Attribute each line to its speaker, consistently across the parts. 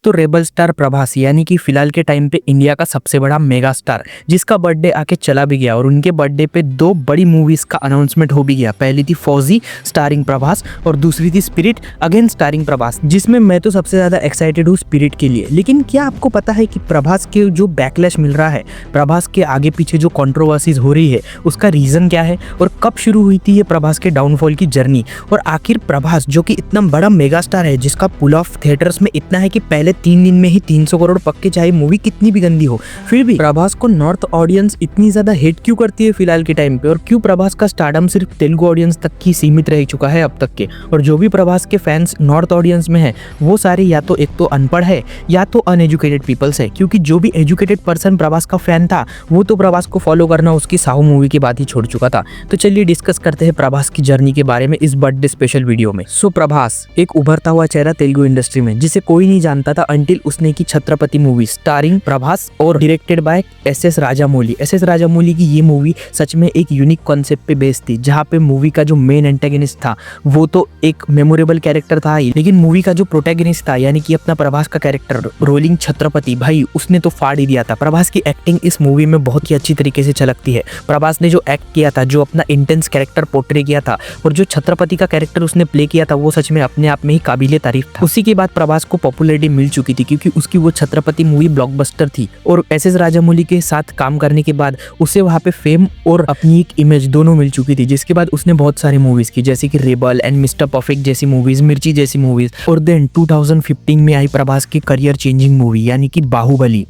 Speaker 1: दोस्तों rebel star Prabhas यानी कि फिलहाल के टाइम पे इंडिया का सबसे बड़ा मेगा स्टार जिसका बर्थडे आके चला भी गया और उनके बर्थडे पे दो बड़ी मूवीज का अनाउंसमेंट हो भी गया। पहली थी फौजी स्टारिंग प्रभास और दूसरी थी स्पिरिट अगेन स्टारिंग प्रभास, जिसमें मैं तो सबसे ज्यादा एक्साइटेड हूँ स्पिरिट के लिए। लेकिन क्या आपको पता है कि प्रभास के जो बैकलैश मिल रहा है, प्रभास के आगे पीछे जो कंट्रोवर्सीज हो रही है उसका रीजन क्या है और कब शुरू हुई थी ये प्रभास के डाउनफॉल की जर्नी। और आखिर प्रभास जो कि इतना बड़ा मेगा स्टार है जिसका पुल ऑफ थिएटर्स में इतना है कि पहले 3 दिन में ही 300 करोड़ पक्के, चाहे मूवी कितनी भी गंदी हो, फिर भी प्रभास को नॉर्थ ऑडियंस इतनी ज्यादा हेट क्यों करती है फिलहाल के टाइम पे, और क्यों प्रभास का स्टारडम सिर्फ तेलुगु ऑडियंस तक ही सीमित रह चुका है अब तक के। और जो भी प्रभास के फैंस नॉर्थ ऑडियंस में है वो सारे या तो एक तो अनपढ़ है या तो अनएजुकेटेड पीपल्स है, क्योंकि जो भी एजुकेटेड पर्सन प्रभास का फैन था वो तो प्रभास को फॉलो करना उसकी साहू मूवी के बाद ही छोड़ चुका था। तो चलिए डिस्कस करते हैं प्रभास की जर्नी के बारे में इस बर्थडे स्पेशल वीडियो में। सो प्रभास एक उभरता हुआ चेहरा तेलुगु इंडस्ट्री में जिसे कोई नहीं जानता था अंटिल उसने की छत्रपति मूवी स्टारिंग प्रभास और डायरेक्टेड बाय एस.एस. राजामौली। एस.एस. राजामौली की ये मूवी सच में एक यूनिक कॉन्सेप्ट पे बेस्ड थी, जहाँ पे मूवी का जो मेन एंटेगनिस्ट था वो तो एक मेमोरेबल कैरेक्टर था ही, लेकिन मूवी का जो प्रोटैगनिस्ट था यानी कि अपना प्रभास का कैरेक्टर रोलिंग छत्रपति, भाई उसने तो फाड़ ही दिया था। प्रभास की एक्टिंग इस मूवी में बहुत ही अच्छी तरीके से झलकती है। प्रभास ने जो एक्ट किया था, जो अपना इंटेंस कैरेक्टर पोर्ट्रे किया था और जो छत्रपति का कैरेक्टर उसने प्ले किया था वो सच में अपने आप में ही काबिले तारीफ था। उसी के बाद प्रभास को पॉपुलैरिटी मिल चुकी थी क्योंकि उसकी वो छत्रपति मूवी ब्लॉकबस्टर थी और एस.एस. राजामौली के साथ काम करने के बाद उसे वहाँ पे फेम और अपनी एक इमेज दोनों मिल चुकी थी, जिसके बाद उसने बहुत सारी मूवीज की जैसे कि रेबल एंड मिस्टर परफेक्ट जैसी मूवीज, मिर्ची जैसी मूवीज, और देन 2015 में आई प्रभास की करियर चेंजिंग मूवी यानी कि बाहुबली।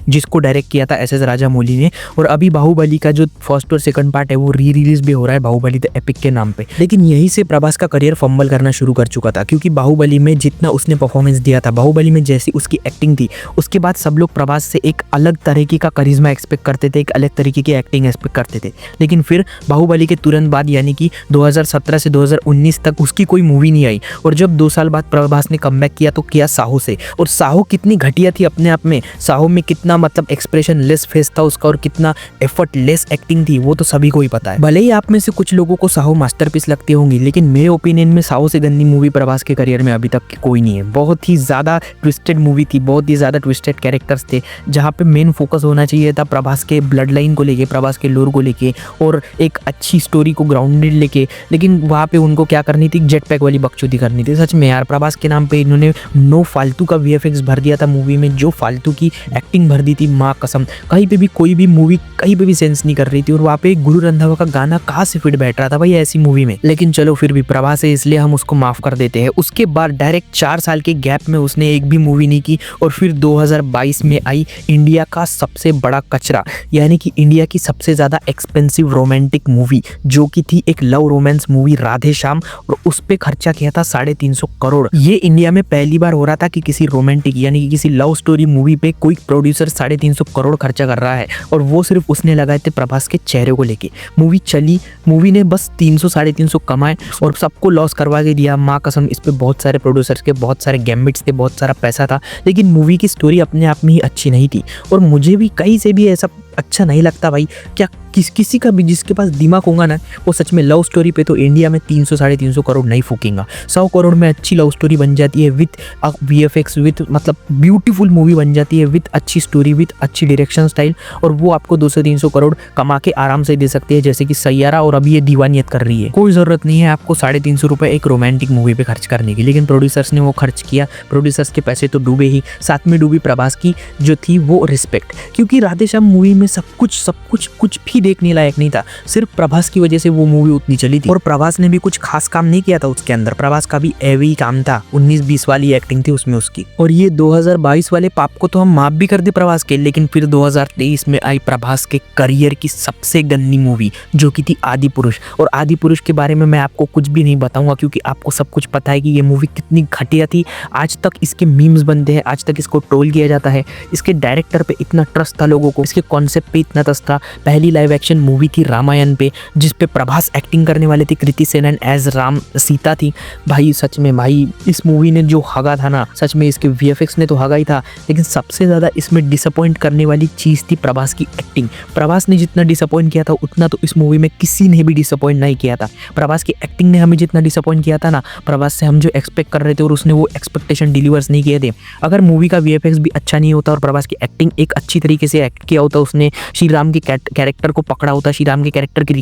Speaker 1: जिसको डायरेक्ट किया था एस.एस. राजामौली ने, और अभी बाहुबली का जो फर्स्ट और सेकंड पार्ट है वो री रिलीज भी हो रहा है बाहुबली द एपिक के नाम पे। लेकिन यहीं से प्रभास का करियर फंबल करना शुरू कर चुका था क्योंकि बाहुबली में जितना उसने परफॉर्मेंस दिया था, बाहुबली में जैसी उसकी एक्टिंग थी, उसके बाद सब लोग प्रभास से एक अलग तरीके का करिश्मा एक्सपेक्ट करते थे, एक अलग तरीके की एक्टिंग एक्सपेक्ट करते थे। लेकिन फिर बाहुबली के तुरंत बाद यानी कि 2017 से 2019 तक उसकी कोई मूवी नहीं आई, और जब 2 साल बाद प्रभास ने कमबैक किया तो किया साहो से। और साहो कितनी घटिया थी अपने आप में, साहो में कितना मतलब एक्सप्रेशन लेस फेस था उसका और कितना एफर्ट लेस एक्टिंग थी वो तो सभी को ही पता है। भले ही आप में से कुछ लोगों को साहो मास्टरपीस लगती होंगी, लेकिन मेरे ओपिनियन में साहो से गंदी मूवी प्रभास के करियर में अभी तक कोई नहीं है। बहुत ही ज्यादा ट्विस्टेड मूवी थी, बहुत ही ज्यादा ट्विस्टेड कैरेक्टर्स थे, जहाँ पे मेन फोकस होना चाहिए था प्रभास के ब्लड लाइन को लेके, प्रभास के लोर को लेके और एक अच्छी स्टोरी को ग्राउंडेड लेके, लेकिन वहाँ पे उनको क्या करनी थी, जेट पैक वाली बकचोदी करनी थी। सच में यार प्रभास के नाम पे इन्होंने नो फालतू का VFX भर दिया था मूवी में, जो फालतू की एक्टिंग भर दी थी, माँ कसम। कहीं पे भी कोई भी मूवी कहीं पे भी सेंस नहीं कर रही थी, और वहाँ पे गुरु रंधावा का गाना कहाँ से फिट बैठ रहा था भाई ऐसी मूवी में। लेकिन चलो फिर भी प्रभास है इसलिए हम उसको माफ कर देते हैं। उसके बाद डायरेक्ट 4 साल के गैप में उसने एक भी मूवी नहीं की, और फिर 2022 में आई इंडिया का सबसे बड़ा कचरा यानी कि इंडिया की सबसे ज्यादा एक्सपेंसिव रोमांटिक मूवी, जो की थी एक love romance movie Radhe Shyam, और उस पे खर्चा किया था 350 करोड़। ये इंडिया में पहली बार हो रहा था कि किसी रोमांटिक यानी कि किसी लव स्टोरी मूवी पे कोई प्रोड्यूसर 350 करोड़ खर्चा कर रहा है, और वो सिर्फ उसने लगाए थे प्रभास के चेहरे को लेके। मूवी चली, मूवी ने बस 300-350 कमाए और सबको लॉस करवा के दिया, माँ कसम। इस पे बहुत सारे प्रोड्यूसर्स के बहुत सारे गैम्बिट्स थे, बहुत सारा पैसा था, लेकिन मूवी की स्टोरी अपने आप में ही अच्छी नहीं थी, और मुझे भी कहीं से भी ऐसा अच्छा नहीं लगता भाई। क्या किसी का भी जिसके पास दिमाग होगा ना वो सच में लव स्टोरी पे तो इंडिया में 300-350 करोड़ नहीं फूकेगा। 100 करोड़ में अच्छी लव स्टोरी बन जाती है विथ VFX, विथ मतलब ब्यूटीफुल मूवी बन जाती है विथ अच्छी स्टोरी, विथ अच्छी डायरेक्शन स्टाइल, और वो आपको 200-300 करोड़ कमा के आराम से दे सकती है, जैसे कि सैयारा और अभी ये दीवानियत कर रही है। कोई ज़रूरत नहीं है आपको 350 रुपये एक रोमांटिक मूवी पे खर्च करने की, लेकिन प्रोड्यूसर्स ने वो खर्च किया। प्रोड्यूसर्स के पैसे तो डूबे ही, साथ में डूबी प्रभास की जो थी वो रिस्पेक्ट, क्योंकि राधेश्याम मूवी में सब कुछ भी देखने लायक नहीं था। सिर्फ प्रभास की वजह से वो मूवी उतनी चली थी, और प्रभास ने भी कुछ खास काम नहीं किया था उसके अंदर। प्रभास का भी एवी काम था, 19-20 वाली एक्टिंग थी उसमें उसकी। और ये 2022 वाले पाप को तो हम माफ भी कर दे प्रभास के, लेकिन फिर 2023 में आई प्रभास के करियर की सबसे गंदी मूवी जो कि थी आदि पुरुष। और आदि पुरुष के बारे में मैं आपको कुछ भी नहीं बताऊंगा क्योंकि आपको सब कुछ पता है कि ये मूवी कितनी घटिया थी। आज तक इसके मीम्स बनते हैं, आज तक इसको ट्रोल किया जाता है, इसके डायरेक्टर पे इतना ट्रस्ट था लोगों को, इसके कॉन्सेप्ट कॉन्सेप्ट पे इतना तस था, पहली लाइव एक्शन मूवी थी रामायण पे जिस पे प्रभास एक्टिंग करने वाले थे, कृति सेनन एज राम, सीता थी। भाई सच में भाई इस मूवी ने जो हगा था ना, सच में इसके वीएफएक्स ने तो हगा ही था, लेकिन सबसे ज़्यादा इसमें डिसअपॉइंट करने वाली चीज़ थी प्रभास की एक्टिंग। प्रभास ने जितना डिसअपॉइंट किया था उतना तो इस मूवी में किसी ने भी डिसअपॉइंट नहीं किया था। प्रभास की एक्टिंग ने हमें जितना डिसअपॉइंट किया था ना, प्रभास से हम जो एक्सपेक्ट कर रहे थे और उसने वो एक्सपेक्टेशन डिलीवर्स नहीं किए थे। अगर मूवी का वीएफएक्स भी अच्छा नहीं होता और प्रभास की एक्टिंग एक अच्छी तरीके से एक्ट किया होता, उसने श्री राम के कैरेक्टर को पकड़ा होता, श्री राम के कैरेक्टर की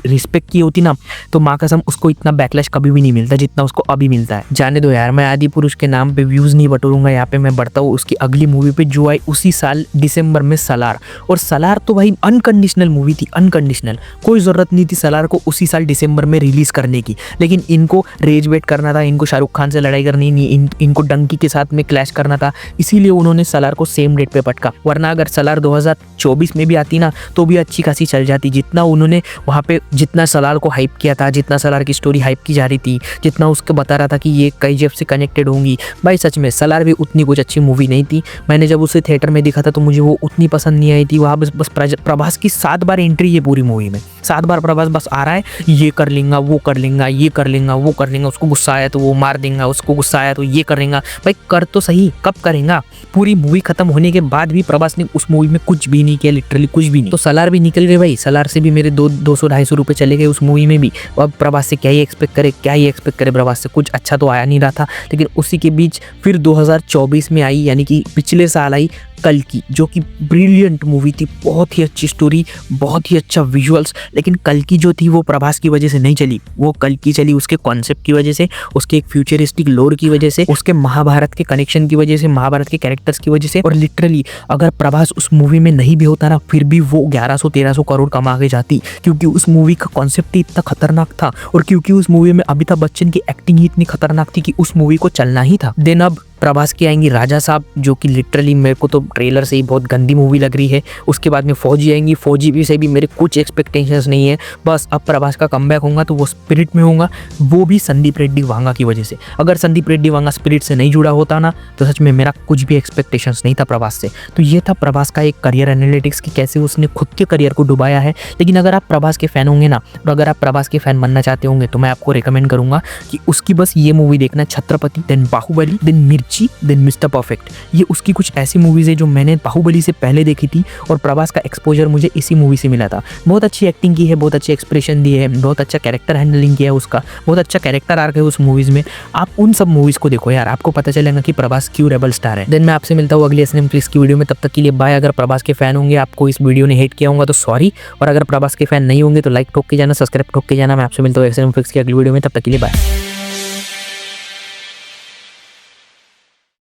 Speaker 1: रिस्पेक्ट की होती ना, तो माँ कसम उसको इतना बैकलैश कभी भी नहीं मिलता जितना उसको अभी मिलता है। जाने दो यार, मैं आदि पुरुष के नाम पे व्यूज नहीं बटोरूंगा, यहाँ पे मैं बढ़ता हूँ उसकी अगली मूवी पे जो आई उसी साल दिसंबर में, सलार। और सलार तो भाई अनकंडीशनल मूवी थी, अनकंडीशनल। कोई ज़रूरत नहीं थी सलार को उसी साल दिसंबर में रिलीज़ करने की, लेकिन इनको रेज वेट करना था, इनको शाहरुख खान से लड़ाई करनी नहीं, इनको डंकी के साथ में क्लैश करना था, इसीलिए उन्होंने सलार को सेम डेट पे पटका। वरना अगर सलार 2024 में भी आती ना तो भी अच्छी खासी चल जाती। जितना उन्होंने वहाँ पे जितना सलार को हाइप किया था, जितना सलार की स्टोरी हाइप की जा रही थी, जितना उसको बता रहा था कि ये KGF से कनेक्टेड होंगी, भाई सच में सलार भी उतनी कुछ अच्छी मूवी नहीं थी। मैंने जब उसे थिएटर में देखा था तो मुझे वो उतनी पसंद नहीं आई थी। वहाँ बस प्रभास की 7 बार एंट्री है पूरी मूवी में, 7 बार प्रभास बस आ रहा है, ये कर लेंगा, वो कर लेंगा, ये कर लेंगा, वो कर लेंगा, उसको गुस्सा आया तो वो मार देंगे, उसको गुस्सा आया तो ये करेंगे। भाई कर तो सही, कब करेंगा? पूरी मूवी खत्म होने के बाद भी प्रभास ने उस मूवी में कुछ भी नहीं किया, लिटरली कुछ भी नहीं। तो सलार भी निकल गए भाई, सलार से भी मेरे 200-250 रुपये चले गए उस मूवी में भी। अब प्रभास से क्या ही एक्सपेक्ट करे, प्रभास से कुछ अच्छा तो आया नहीं रहा था। लेकिन उसी के बीच फिर 2024 में आई, यानी कि पिछले साल आई कल्कि, जो कि ब्रिलियंट मूवी थी, बहुत ही अच्छी स्टोरी, बहुत ही अच्छा विजुअल्स। लेकिन कल्कि जो थी वो प्रभास की वजह से नहीं चली, वो कल्कि चली उसके कॉन्सेप्ट की वजह से, उसके एक फ्यूचरिस्टिक लोर की वजह से, उसके महाभारत के कनेक्शन की वजह से, महाभारत के कैरेक्टर्स की वजह से। और लिटरली अगर प्रभास उस मूवी में नहीं भी होता ना, फिर भी वो 1100-1300 करोड़ कमा के जाती, क्योंकि उस मूवी का कॉन्सेप्ट ही इतना खतरनाक था और क्योंकि उस मूवी में अमिताभ बच्चन की एक्टिंग ही इतनी खतरनाक थी कि उस मूवी को चलना ही था। देन अब प्रभास की आएंगी राजा साहब, जो कि लिटरली मेरे को तो ट्रेलर से ही बहुत गंदी मूवी लग रही है। उसके बाद में फौजी आएंगी, फौजी भी से भी मेरे कुछ एक्सपेक्टेशंस नहीं है। बस अब प्रभास का कमबैक होगा तो वो स्पिरिट में होगा, वो भी संदीप रेड्डी वांगा की वजह से। अगर संदीप रेड्डी वांगा स्पिरिट से नहीं जुड़ा होता ना तो सच में मेरा कुछ भी एक्सपेक्टेशंस नहीं था प्रभास से। तो ये था प्रभास का एक करियर एनालिटिक्स कि कैसे उसने खुद के करियर को डुबाया है। लेकिन अगर आप प्रभास के फैन होंगे ना, और अगर आप प्रभास के फैन बनना चाहते होंगे तो मैं आपको रिकमेंड करूंगा कि उसकी बस ये मूवी देखना, छत्रपति, देन बाहुबली, देन मिर्ची, देन मिस्टर परफेक्ट। ये उसकी कुछ ऐसी मूवीज़ है जो मैंने बाहुबली से पहले देखी थी और प्रभास का एक्सपोजर मुझे इसी मूवी से मिला था। बहुत अच्छी एक्टिंग की है, बहुत अच्छे एक्सप्रेशन दिए हैं, बहुत अच्छा कैरेक्टर हैंडलिंग किया है उसका, बहुत अच्छा कैरेक्टर आर्क है उस मूवीज़ में। आप उन सब मूवीज़ को देखो यार, आपको पता चलेगा कि प्रभास क्यों रेबल स्टार है। देन मैं आपसे मिलता हूँ अगली एसएम फ्लिक्स की वीडियो में, तब तक के लिए बाय। अगर प्रभास के फैन होंगे, आपको इस वीडियो ने हेट किया होगा तो सॉरी, और अगर प्रभास के फैन नहीं होंगे तो लाइक ठोक के जाना, सब्सक्राइब ठोक के जाना। मैं आपसे मिलता हूँ एसएम फ्लिक्स की अगली वीडियो में, तब तक के लिए बाय।